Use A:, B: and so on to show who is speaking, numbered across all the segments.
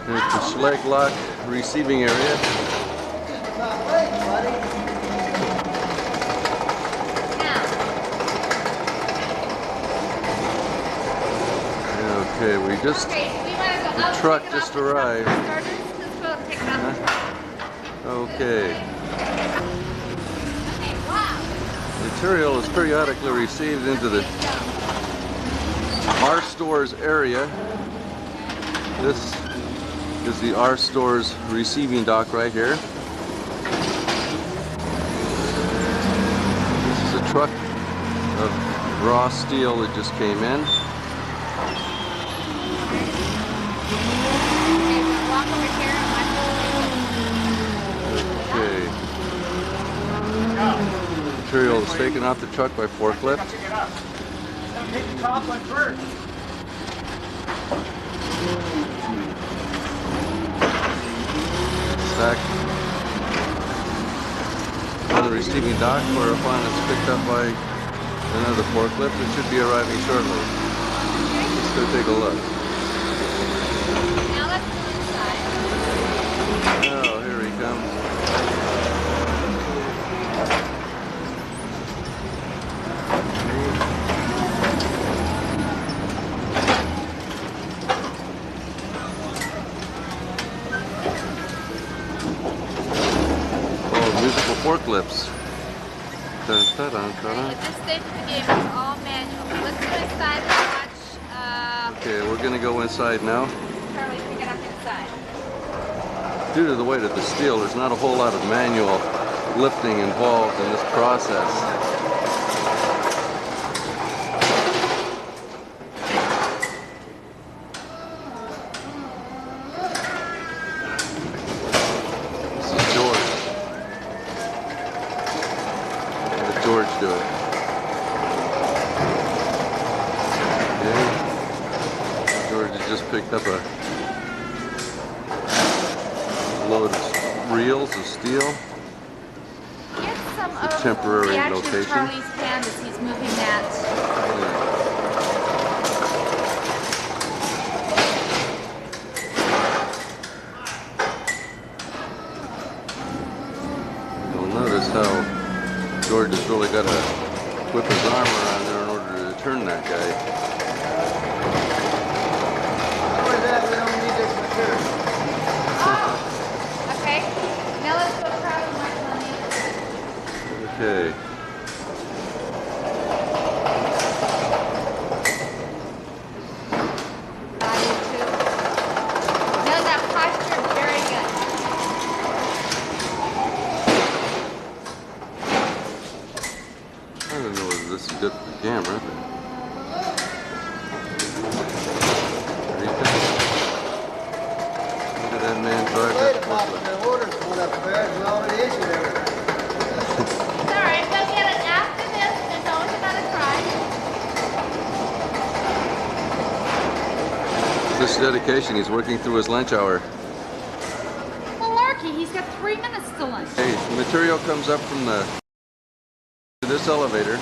A: Here's the Schlage lock receiving area. Okay, the truck just arrived. Okay. Material is periodically received into the R Stores area. This is the R Stores receiving dock right here. This is a truck of raw steel that just came in. Okay. Material is taken off the truck by forklift. Stacked on the receiving dock, whereupon it's picked up by another forklift. It should be arriving shortly. Let's go take a look.
B: Now let's go inside.
A: Oh, here he comes. Musical forklifts. Dun, dun, dun, dun.
B: At this stage of the game, it's all manual. Let's go inside and watch.
A: Okay, we're gonna go inside now.
B: Charlie, pick it up inside.
A: Due to the weight of the steel, there's not a whole lot of manual lifting involved in this process. George do it. Okay. George has just picked up a load of reels of steel.
B: Get some
A: it's a
B: of
A: temporary
B: the action
A: location.
B: Charlie's hand as he's moving that.
A: You'll notice how George has really got to whip his arm around there in order to turn that guy.
C: Before that, we don't need this material.
B: Oh, okay. Now let's go try with Michael on the other side.
A: Okay.
B: No, that posture is very good.
A: I don't know whether this is good for the camera, but there he comes. Look at that man drive that forklift.
C: The order's going up there. We already issued everything.
B: It's alright, go get it after this. There's always another try.
A: This dedication, he's working through his lunch hour.
B: Malarkey, he's got 3 minutes to lunch.
A: Hey, the material comes up from this elevator.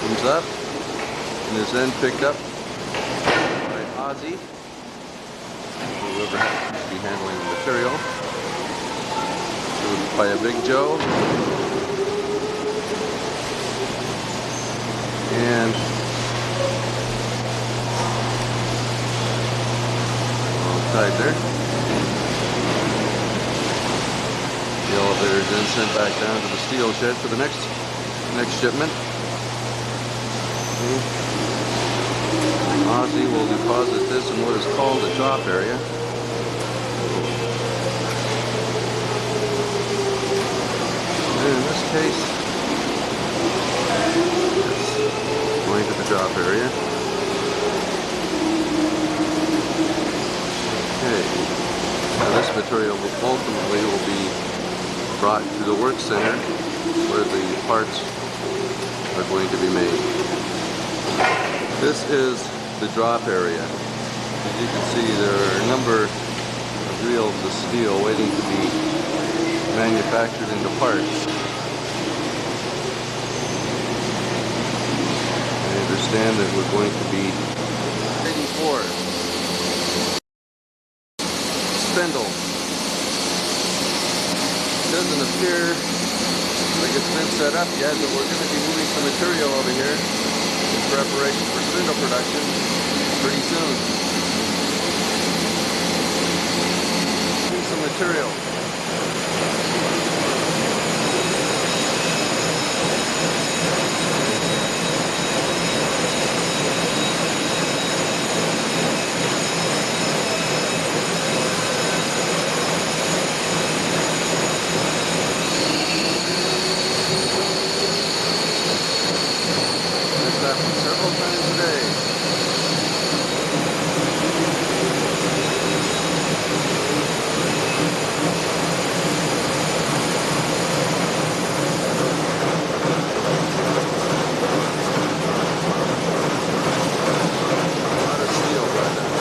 A: Comes up and is then picked up by Ozzy, whoever happens to be handling the material, by a Big Joe, and all tied there. The elevator is then sent back down to the steel shed for the next shipment. Ozzy will deposit this in what is called the drop area. And in this case, it's going to the drop area. Okay. Now this material ultimately will be brought to the work center where the parts are going to be made. This is the drop area. As you can see, there are a number of reels of steel waiting to be manufactured into parts. understand that we're going to be 84 spindle. It doesn't appear like it's been set up yet, but we're going to be moving some material over here in preparation for spindle production pretty soon. Moving some material. Several times a day. A lot of steel right there.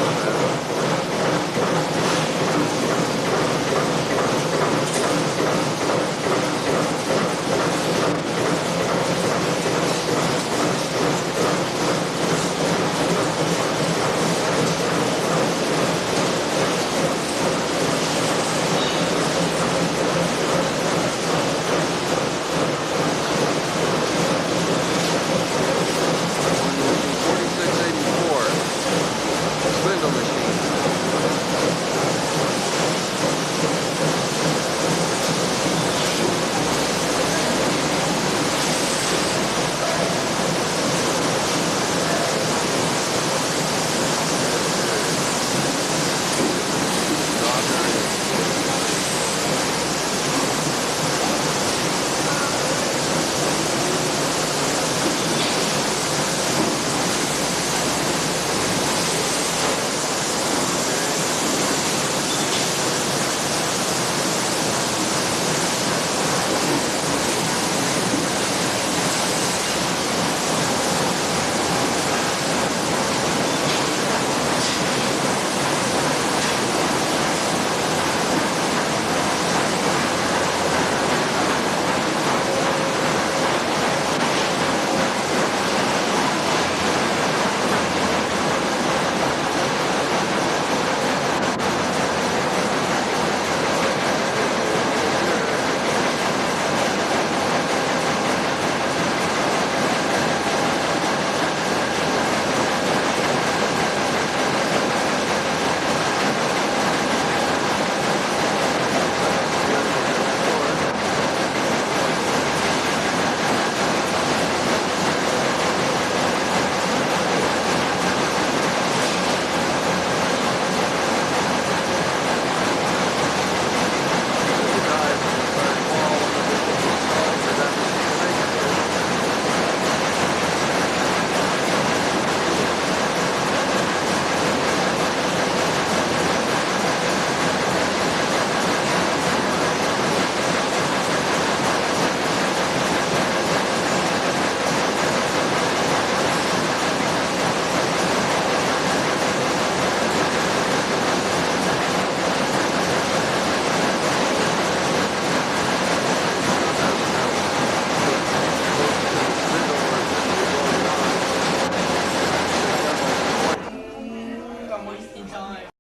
D: I'm wasting time.